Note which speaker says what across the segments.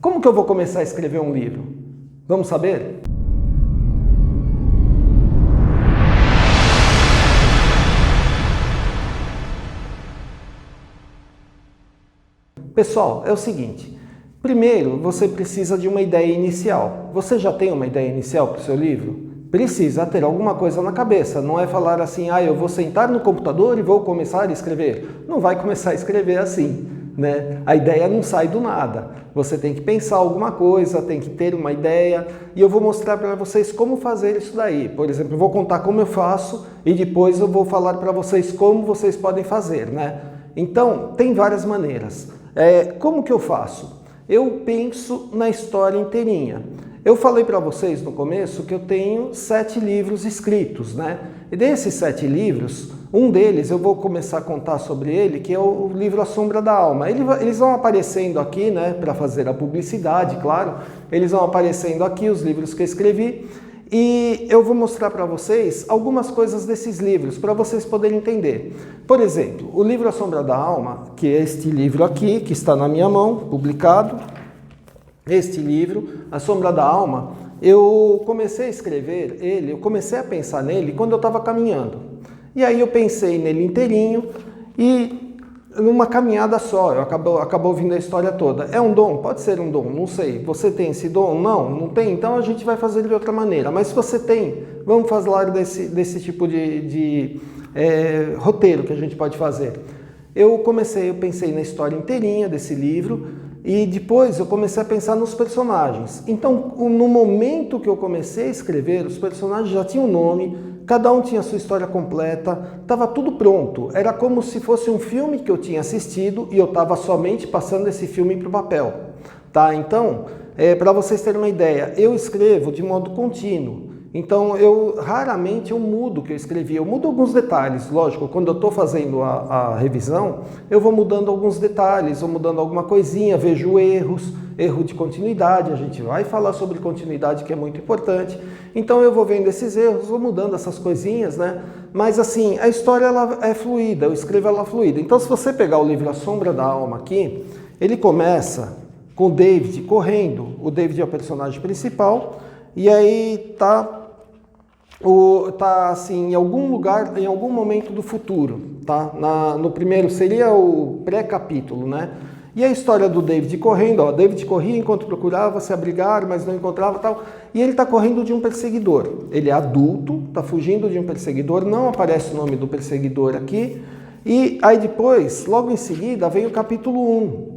Speaker 1: Como que eu vou começar a escrever um livro? Vamos saber? Pessoal, é o seguinte, primeiro você precisa de uma ideia inicial. Você já tem uma ideia inicial para o seu livro? Precisa ter alguma coisa na cabeça, não é falar assim, eu vou sentar no computador e vou começar a escrever. Não vai começar a escrever assim, né? A ideia não sai do nada. Você tem que pensar alguma coisa, tem que ter uma ideia e eu vou mostrar para vocês como fazer isso daí. Por exemplo, eu vou contar como eu faço e depois eu vou falar para vocês como vocês podem fazer, né? Então, tem várias maneiras. Como que eu faço? Eu penso na história inteirinha. Eu falei para vocês no começo que eu tenho 7 livros escritos, né? E desses 7 livros, um deles eu vou começar a contar sobre ele, que é o livro A Sombra da Alma. Eles vão aparecendo aqui, né, para fazer a publicidade, claro. Eles vão aparecendo aqui, os livros que eu escrevi. E eu vou mostrar para vocês algumas coisas desses livros, para vocês poderem entender. Por exemplo, o livro A Sombra da Alma, que é este livro aqui, que está na minha mão, publicado. Este livro, A Sombra da Alma, eu comecei a escrever ele, eu comecei a pensar nele quando eu estava caminhando. E aí eu pensei nele inteirinho e numa caminhada só, acabou vindo a história toda. É um dom? Pode ser um dom, não sei. Você tem esse dom? Não tem? Então a gente vai fazer de outra maneira. Mas se você tem, vamos falar desse tipo de roteiro que a gente pode fazer. Eu pensei na história inteirinha desse livro e depois eu comecei a pensar nos personagens. Então, no momento que eu comecei a escrever, os personagens já tinham nome, cada um tinha a sua história completa, estava tudo pronto. Era como se fosse um filme que eu tinha assistido e eu estava somente passando esse filme para o papel. Tá? Então, para vocês terem uma ideia, eu escrevo de modo contínuo. Então, raramente eu mudo o que eu escrevi. Eu mudo alguns detalhes, lógico, quando eu estou fazendo a revisão, eu vou mudando alguns detalhes, vou mudando alguma coisinha, vejo erro de continuidade, a gente vai falar sobre continuidade que é muito importante. Então eu vou vendo esses erros, vou mudando essas coisinhas, né? Mas assim, a história ela é fluida, eu escrevo ela fluida. Então se você pegar o livro A Sombra da Alma aqui, ele começa com o David correndo. O David é o personagem principal e aí tá assim, em algum lugar, em algum momento do futuro, tá? No primeiro seria o pré-capítulo, né? E a história do David correndo, David corria enquanto procurava se abrigar, mas não encontrava tal. E ele está correndo de um perseguidor. Ele é adulto, está fugindo de um perseguidor, não aparece o nome do perseguidor aqui. E aí depois, logo em seguida, vem o capítulo 1.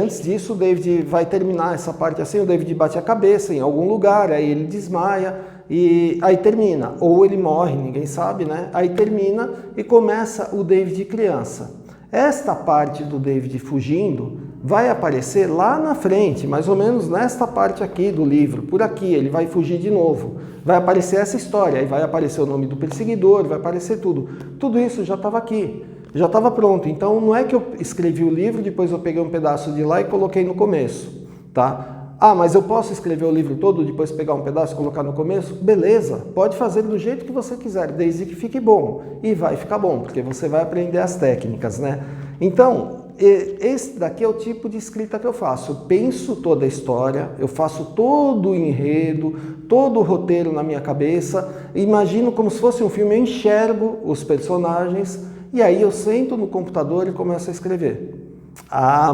Speaker 1: Antes disso o David vai terminar essa parte assim, o David bate a cabeça em algum lugar, aí ele desmaia e aí termina. Ou ele morre, ninguém sabe, né? Aí termina e começa o David criança. Esta parte do David fugindo vai aparecer lá na frente, mais ou menos nesta parte aqui do livro. Por aqui, ele vai fugir de novo. Vai aparecer essa história, aí vai aparecer o nome do perseguidor, vai aparecer tudo. Tudo isso já estava aqui, já estava pronto. Então não é que eu escrevi o livro, depois eu peguei um pedaço de lá e coloquei no começo, tá? Mas eu posso escrever o livro todo, depois pegar um pedaço e colocar no começo? Beleza, pode fazer do jeito que você quiser, desde que fique bom. E vai ficar bom, porque você vai aprender as técnicas, né? Então, esse daqui é o tipo de escrita que eu faço. Eu penso toda a história, eu faço todo o enredo, todo o roteiro na minha cabeça, imagino como se fosse um filme, eu enxergo os personagens e aí eu sento no computador e começo a escrever.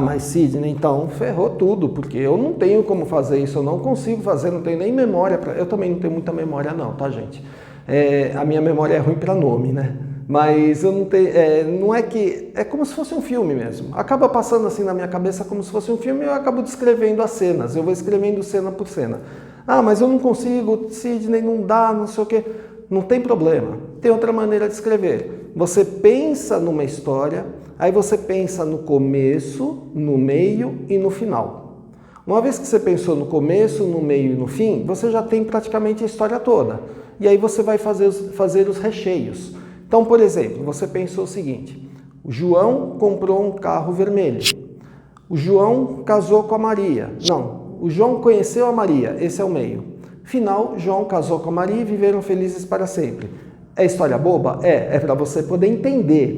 Speaker 1: Mas Sidney, então ferrou tudo, porque eu não tenho como fazer isso, eu não consigo fazer, não tenho nem memória para. Eu também não tenho muita memória não, tá, gente? A minha memória é ruim para nome, né? Mas eu não tenho, não é que, é como se fosse um filme mesmo. Acaba passando assim na minha cabeça como se fosse um filme e eu acabo descrevendo as cenas, eu vou escrevendo cena por cena. Mas eu não consigo, Sidney, não dá, não sei o quê. Não tem problema, tem outra maneira de escrever. Você pensa numa história, aí você pensa no começo, no meio e no final. Uma vez que você pensou no começo, no meio e no fim, você já tem praticamente a história toda. E aí você vai fazer os recheios. Então, por exemplo, você pensou o seguinte: o João comprou um carro vermelho. O João casou com a Maria. Não, o João conheceu a Maria, esse é o meio. Final, João casou com a Maria e viveram felizes para sempre. É história boba? É para você poder entender,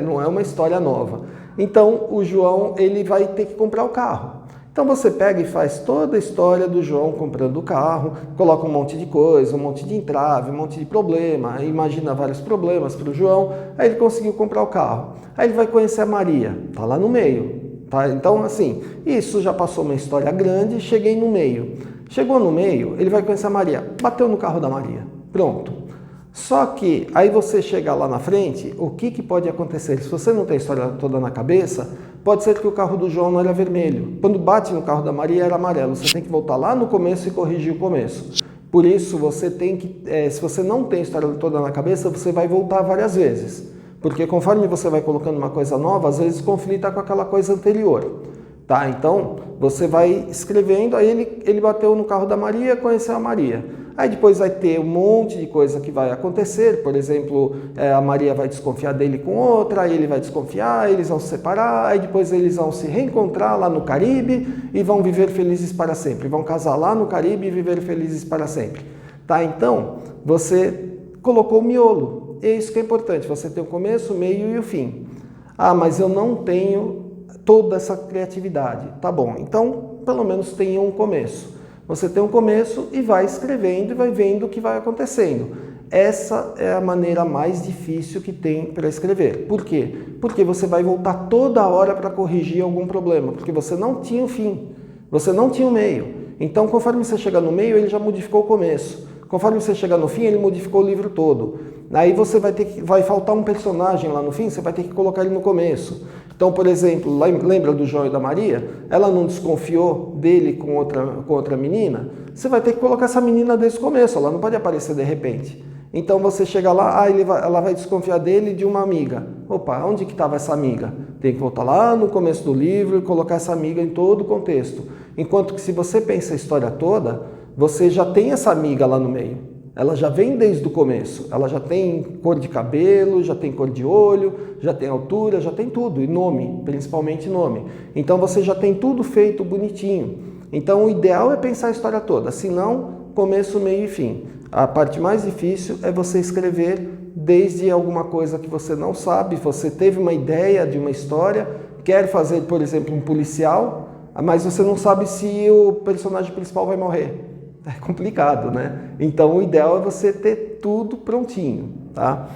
Speaker 1: não é uma história nova. Então, o João ele vai ter que comprar o carro. Então você pega e faz toda a história do João comprando o carro, coloca um monte de coisa, um monte de entrave, um monte de problema, imagina vários problemas para o João, aí ele conseguiu comprar o carro. Aí ele vai conhecer a Maria, tá lá no meio. Tá? Então, assim, isso já passou uma história grande, cheguei no meio. Chegou no meio, ele vai conhecer a Maria, bateu no carro da Maria, pronto. Só que aí você chega lá na frente, o que pode acontecer? Se você não tem a história toda na cabeça, pode ser que o carro do João não era vermelho. Quando bate no carro da Maria era amarelo. Você tem que voltar lá no começo e corrigir o começo. Por isso, você tem que, se você não tem a história toda na cabeça, você vai voltar várias vezes. Porque conforme você vai colocando uma coisa nova, às vezes conflita com aquela coisa anterior. Tá? Então, você vai escrevendo, aí ele bateu no carro da Maria, conheceu a Maria. Aí depois vai ter um monte de coisa que vai acontecer, por exemplo, a Maria vai desconfiar dele com outra, aí ele vai desconfiar, eles vão se separar, aí depois eles vão se reencontrar lá no Caribe e vão viver felizes para sempre. Vão casar lá no Caribe e viver felizes para sempre. Tá? Então, você colocou o miolo. É isso que é importante, você tem o começo, o meio e o fim. Ah, mas eu não tenho toda essa criatividade. Tá bom, então pelo menos tenha um começo. Você tem um começo e vai escrevendo e vai vendo o que vai acontecendo. Essa é a maneira mais difícil que tem para escrever. Por quê? Porque você vai voltar toda hora para corrigir algum problema, porque você não tinha o fim, você não tinha o meio. Então, conforme você chega no meio, ele já modificou o começo. Conforme você chega no fim, ele modificou o livro todo. Aí você vai faltar um personagem lá no fim, você vai ter que colocar ele no começo. Então, por exemplo, lembra do João e da Maria? Ela não desconfiou dele com outra menina? Você vai ter que colocar essa menina desde o começo, ela não pode aparecer de repente. Então você chega lá, ela vai desconfiar dele de uma amiga. Opa, onde que estava essa amiga? Tem que voltar lá no começo do livro e colocar essa amiga em todo o contexto. Enquanto que se você pensa a história toda, você já tem essa amiga lá no meio. Ela já vem desde o começo, ela já tem cor de cabelo, já tem cor de olho, já tem altura, já tem tudo, e nome, principalmente nome. Então você já tem tudo feito bonitinho. Então o ideal é pensar a história toda, senão começo, meio e fim. A parte mais difícil é você escrever desde alguma coisa que você não sabe, você teve uma ideia de uma história, quer fazer, por exemplo, um policial, mas você não sabe se o personagem principal vai morrer. É complicado, né? Então o ideal é você ter tudo prontinho, tá?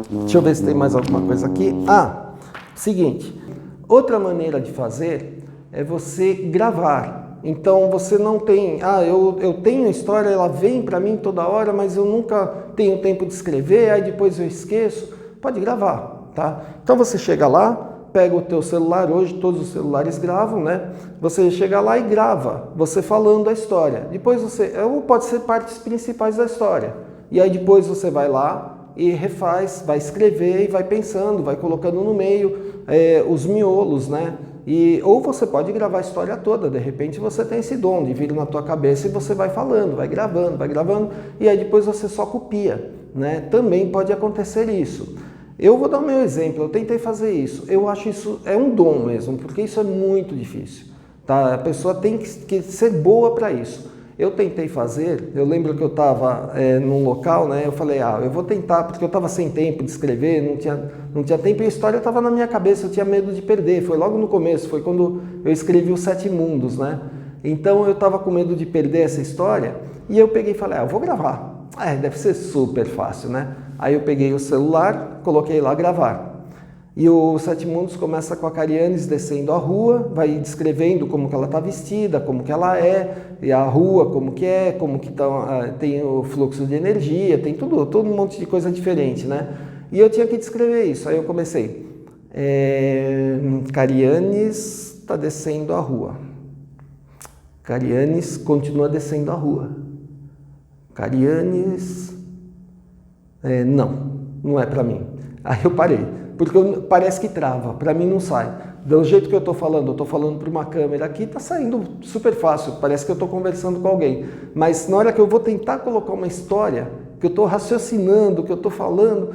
Speaker 1: Deixa eu ver se tem mais alguma coisa aqui. Seguinte, outra maneira de fazer é você gravar. Então você não tem, eu tenho a história, ela vem para mim toda hora, mas eu nunca tenho tempo de escrever, aí depois eu esqueço. Pode gravar, tá? Então você chega lá, pega o teu celular, hoje todos os celulares gravam, né? Você chega lá e grava, você falando a história. Depois ou pode ser partes principais da história. E aí depois você vai lá e refaz, vai escrever e vai pensando, vai colocando no meio os miolos, né? Ou você pode gravar a história toda, de repente você tem esse dom de vir na tua cabeça e você vai falando, vai gravando, e aí depois você só copia, né? Também pode acontecer isso. Eu vou dar o meu exemplo, eu tentei fazer isso, eu acho isso é um dom mesmo, porque isso é muito difícil, tá? A pessoa tem que ser boa para isso. Eu tentei fazer, eu lembro que eu estava num local, né? Eu falei, eu vou tentar, porque eu estava sem tempo de escrever, não tinha tempo e a história estava na minha cabeça, eu tinha medo de perder, foi logo no começo, foi quando eu escrevi os 7 Mundos, né? Então eu estava com medo de perder essa história e eu peguei e falei, eu vou gravar. Deve ser super fácil, né? Aí eu peguei o celular, coloquei lá gravar. E o 7 Mundos começa com a Carianes descendo a rua, vai descrevendo como que ela está vestida, como que ela é, e a rua como que tem o fluxo de energia, tem todo um monte de coisa diferente, né? E eu tinha que descrever isso. Aí eu comecei. Carianes está descendo a rua. Carianes continua descendo a rua. Carianes... não é para mim. Aí eu parei, porque parece que trava, para mim não sai. Do jeito que eu estou falando para uma câmera aqui, está saindo super fácil, parece que eu estou conversando com alguém. Mas na hora que eu vou tentar colocar uma história, que eu estou raciocinando, que eu estou falando,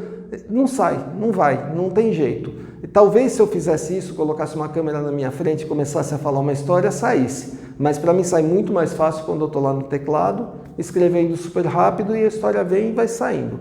Speaker 1: não sai, não vai, não tem jeito. E talvez se eu fizesse isso, colocasse uma câmera na minha frente e começasse a falar uma história, saísse. Mas para mim sai muito mais fácil quando eu estou lá no teclado, escrevendo super rápido e a história vem e vai saindo.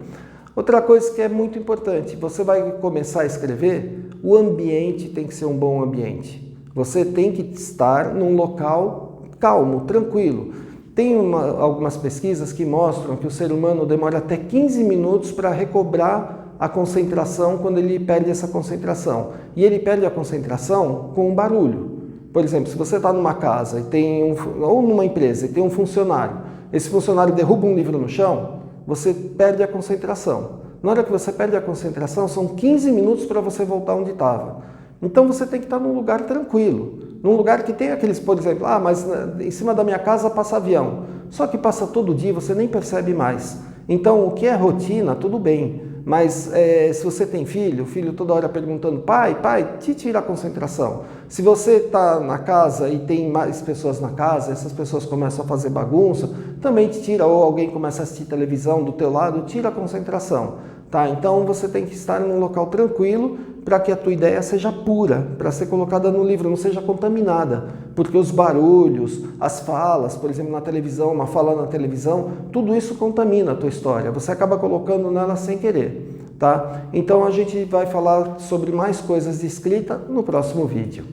Speaker 1: Outra coisa que é muito importante, você vai começar a escrever, o ambiente tem que ser um bom ambiente. Você tem que estar num local calmo, tranquilo. Tem algumas pesquisas que mostram que o ser humano demora até 15 minutos para recobrar a concentração quando ele perde essa concentração. E ele perde a concentração com um barulho. Por exemplo, se você está numa casa e ou numa empresa e tem um funcionário, esse funcionário derruba um livro no chão, você perde a concentração. Na hora que você perde a concentração, são 15 minutos para você voltar onde estava. Então você tem que estar num lugar tranquilo, num lugar que tem aqueles, por exemplo, mas em cima da minha casa passa avião. Só que passa todo dia, você nem percebe mais. Então o que é rotina, tudo bem. Mas se você tem filho, o filho toda hora perguntando, pai, te tira a concentração. Se você está na casa e tem mais pessoas na casa, essas pessoas começam a fazer bagunça, também te tira, ou alguém começa a assistir televisão do teu lado, tira a concentração. Tá? Então você tem que estar num local tranquilo para que a tua ideia seja pura, para ser colocada no livro, não seja contaminada. Porque os barulhos, as falas, por exemplo, na televisão, uma fala na televisão, tudo isso contamina a tua história. Você acaba colocando nela sem querer. Tá? Então a gente vai falar sobre mais coisas de escrita no próximo vídeo.